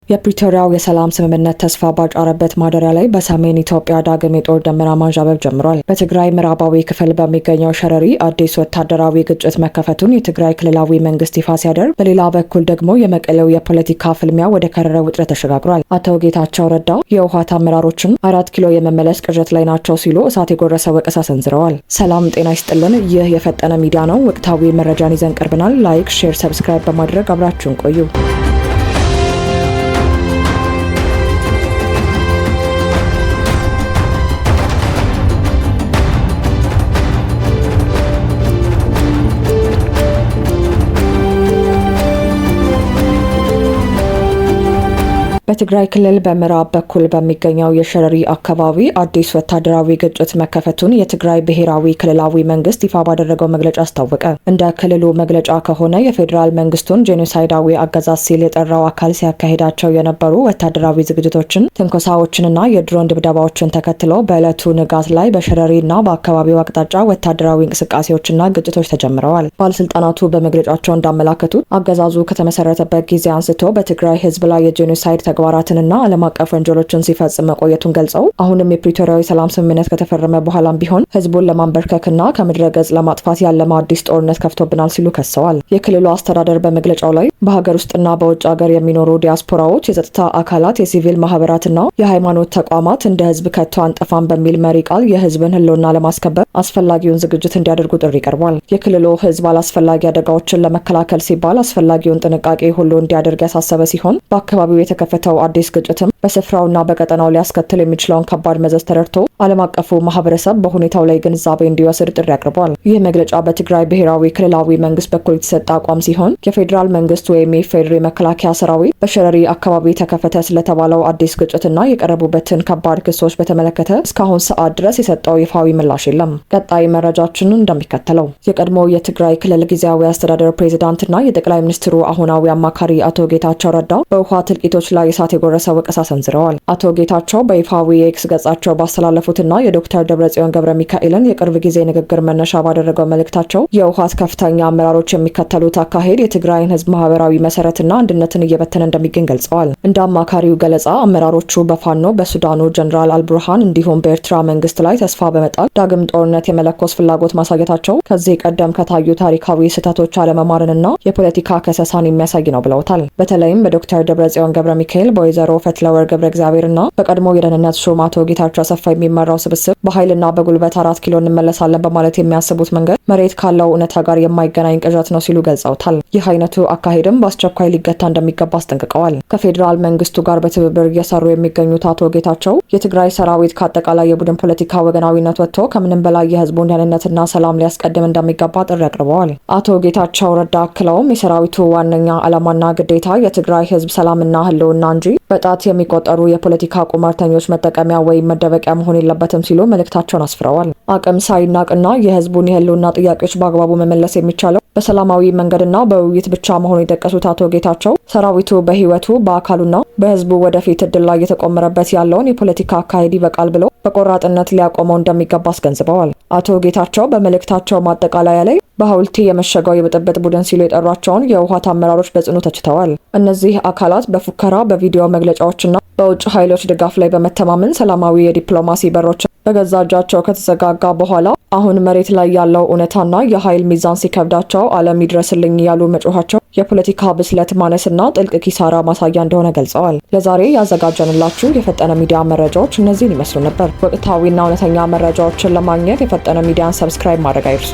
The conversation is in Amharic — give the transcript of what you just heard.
የፕሪቶሪያው የሰላም ስምምነት ተስፋ ባጫረበት ማደሪያ ላይ በሰሜን ኢትዮጵያ ዳግም የጦር ደመና ማንዣበብ ጀምሯል። በትግራይ ምዕራባዊ ክፍል በሚገኘው ሸረሪ አዲስ ወታደራዊ ግጭት መከፈቱን የትግራይ ክልላዊ መንግስት ይፋ ሲያደርግ፣ በሌላ በኩል ደግሞ የመቀሌው የፖለቲካ ፍልሚያ ወደ ከረረ ውጥረት ተሸጋግሯል። አቶ ጌታቸው ረዳ የህወሓት አመራሮችን 4 ኪሎ የመመለስ ቅዠት ላይ ናቸው ሲሉ እሳት የጎረሰ ወቀሳ ሰንዝረዋል። ሰላም ጤና ይስጥልን። ይህ የፈጠነ ሚዲያ ነው። ወቅታዊ መረጃን ይዘን ቀርበናል። ላይክ፣ ሼር፣ ሰብስክራይብ በማድረግ አብራችሁን ቆዩ። በትግራይ ክልል በምዕራብ በኩል በሚገኘው የሸረሪ አካባቢ አዲስ ወታደራዊ ግጭት መከፈቱን የትግራይ ብሔራዊ ክልላዊ መንግስት ይፋ ባደረገው መግለጫ አስታወቀ። እንደ ክልሉ መግለጫ ከሆነ የፌዴራል መንግስቱን ጄኖሳይዳዊ አገዛዝ ሲል የጠራው አካል ሲያካሂዳቸው የነበሩ ወታደራዊ ዝግጅቶችን፣ ትንኮሳዎችንና የድሮን ድብደባዎችን ተከትሎ በዕለቱ ንጋት ላይ በሸረሪና በአካባቢው አቅጣጫ ወታደራዊ እንቅስቃሴዎችና ግጭቶች ተጀምረዋል። ባለስልጣናቱ በመግለጫቸው እንዳመላከቱት አገዛዙ ከተመሰረተበት ጊዜ አንስቶ በትግራይ ህዝብ ላይ የጄኖሳይድ ተግባራትንና ዓለም አቀፍ ወንጀሎችን ሲፈጽም መቆየቱን ገልጸው አሁንም የፕሪቶሪያዊ ሰላም ስምምነት ከተፈረመ በኋላም ቢሆን ህዝቡን ለማንበርከክና ከምድረ ገጽ ለማጥፋት ያለመ አዲስ ጦርነት ከፍቶብናል ሲሉ ከሰዋል። የክልሉ አስተዳደር በመግለጫው ላይ በሀገር ውስጥና በውጭ ሀገር የሚኖሩ ዲያስፖራዎች፣ የጸጥታ አካላት፣ የሲቪል ማህበራትና የሃይማኖት ተቋማት እንደ ህዝብ ከቶ አንጠፋም በሚል መሪ ቃል የህዝብን ህልውና ለማስከበር አስፈላጊውን ዝግጅት እንዲያደርጉ ጥሪ ቀርቧል። የክልሉ ህዝብ አላስፈላጊ አደጋዎችን ለመከላከል ሲባል አስፈላጊውን ጥንቃቄ ሁሉ እንዲያደርግ ያሳሰበ ሲሆን በአካባቢው የተከፈተው አዲስ ግጭትም በስፍራውና በቀጠናው ሊያስከትል የሚችለውን ከባድ መዘዝ ተረድቶ ዓለም አቀፉ ማህበረሰብ በሁኔታው ላይ ግንዛቤ እንዲወስድ ጥሪ አቅርቧል። ይህ መግለጫ በትግራይ ብሔራዊ ክልላዊ መንግስት በኩል የተሰጠ አቋም ሲሆን የፌዴራል መንግስት ወይም የፌዴሪ መከላከያ ሰራዊት በሸረሪ አካባቢ ተከፈተ ስለተባለው አዲስ ግጭትና የቀረቡበትን ከባድ ክሶች በተመለከተ እስካሁን ሰዓት ድረስ የሰጠው ይፋዊ ምላሽ የለም። ቀጣይ መረጃችን እንደሚከተለው። የቀድሞ የትግራይ ክልል ጊዜያዊ አስተዳደር ፕሬዚዳንትና የጠቅላይ ሚኒስትሩ አሁናዊ አማካሪ አቶ ጌታቸው ረዳ በውሃ ትልቂቶች ላይ እሳት የጎረሰ ወቀሳ ሰንዝረዋል። አቶ ጌታቸው በይፋዊ የኤክስ ገጻቸው ባስተላለፉትና የዶክተር ደብረጽዮን ገብረ ሚካኤልን የቅርብ ጊዜ ንግግር መነሻ ባደረገው መልእክታቸው የህወሓት ከፍተኛ አመራሮች የሚከተሉት አካሄድ የትግራይን ህዝብ ማህበራዊ መሰረትና አንድነትን እየበተነ እንደሚገኝ ገልጸዋል። እንደ አማካሪው ገለጻ አመራሮቹ በፋኖ በሱዳኑ ጀነራል አልቡርሃን እንዲሁም በኤርትራ መንግስት ላይ ተስፋ በመጣል ዳግም ጦርነት የመለኮስ ፍላጎት ማሳየታቸው ከዚህ ቀደም ከታዩ ታሪካዊ ስህተቶች አለመማርንና የፖለቲካ ከሰሳን የሚያሳይ ነው ብለውታል። በተለይም በዶክተር ደብረጽዮን ገብረ ሚካኤል በወይዘሮ ፈትለወርቅ ገብረ እግዚአብሔርና በቀድሞ የደህንነት ሹም አቶ ጌታቸው አሰፋ የሚመራው ስብስብ በኃይልና በጉልበት 4 ኪሎ እንመለሳለን በማለት የሚያስቡት መንገድ መሬት ካለው እውነታ ጋር የማይገናኝ ቅዠት ነው ሲሉ ገልጸውታል። ይህ አይነቱ አካሄድም በአስቸኳይ ሊገታ እንደሚገባ አስጠንቅቀዋል። ከፌዴራል መንግስቱ ጋር በትብብር እየሰሩ የሚገኙት አቶ ጌታቸው የትግራይ ሰራዊት ከአጠቃላይ የቡድን ፖለቲካ ወገናዊነት ወጥቶ ከምንም በላይ የህዝቡን ደህንነትና ሰላም ሊያስቀድም እንደሚገባ ጥሪ አቅርበዋል። አቶ ጌታቸው ረዳ አክለውም የሰራዊቱ ዋነኛ ዓላማና ግዴታ የትግራይ ህዝብ ሰላምና ህልውና እንጂ በጣት የሚቆጠሩ የፖለቲካ ቁማርተኞች መጠቀሚያ ወይም መደበቂያ መሆን የለበትም ሲሉ መልእክታቸውን አስፍረዋል። አቅም ሳይናቅና የህዝቡን የህልውና ጥያቄዎች በአግባቡ መመለስ የሚቻለው በሰላማዊ መንገድና በውይይት ብቻ መሆኑን የጠቀሱት አቶ ጌታቸው ሰራዊቱ በህይወቱ በአካሉና በህዝቡ ወደፊት እድል ላይ የተቆመረበት ያለውን የፖለቲካ አካሄድ ይበቃል ብሎ በቆራጥነት ሊያቆመው እንደሚገባ አስገንዝበዋል። አቶ ጌታቸው በመልእክታቸው ማጠቃለያ ላይ በሐውልቲ የመሸገው የብጥብጥ ቡድን ሲሉ የጠሯቸውን የህወሓት አመራሮች በጽኑ ተችተዋል። እነዚህ አካላት በፉከራ በቪዲዮ መግለጫዎችና በውጭ ኃይሎች ድጋፍ ላይ በመተማመን ሰላማዊ የዲፕሎማሲ በሮች በገዛ እጃቸው ከተዘጋጋ በኋላ አሁን መሬት ላይ ያለው እውነታና የኃይል ሚዛን ሲከብዳቸው ዓለም ይድረስልኝ ያሉ መጮኋቸው የፖለቲካ ብስለት ማነስና ጥልቅ ኪሳራ ማሳያ እንደሆነ ገልጸዋል። ለዛሬ ያዘጋጀንላችሁ የፈጠነ ሚዲያ መረጃዎች እነዚህን ይመስሉ ነበር። ወቅታዊና እውነተኛ መረጃዎችን ለማግኘት የፈጠነ ሚዲያን ሰብስክራይብ ማድረግ አይርሱ።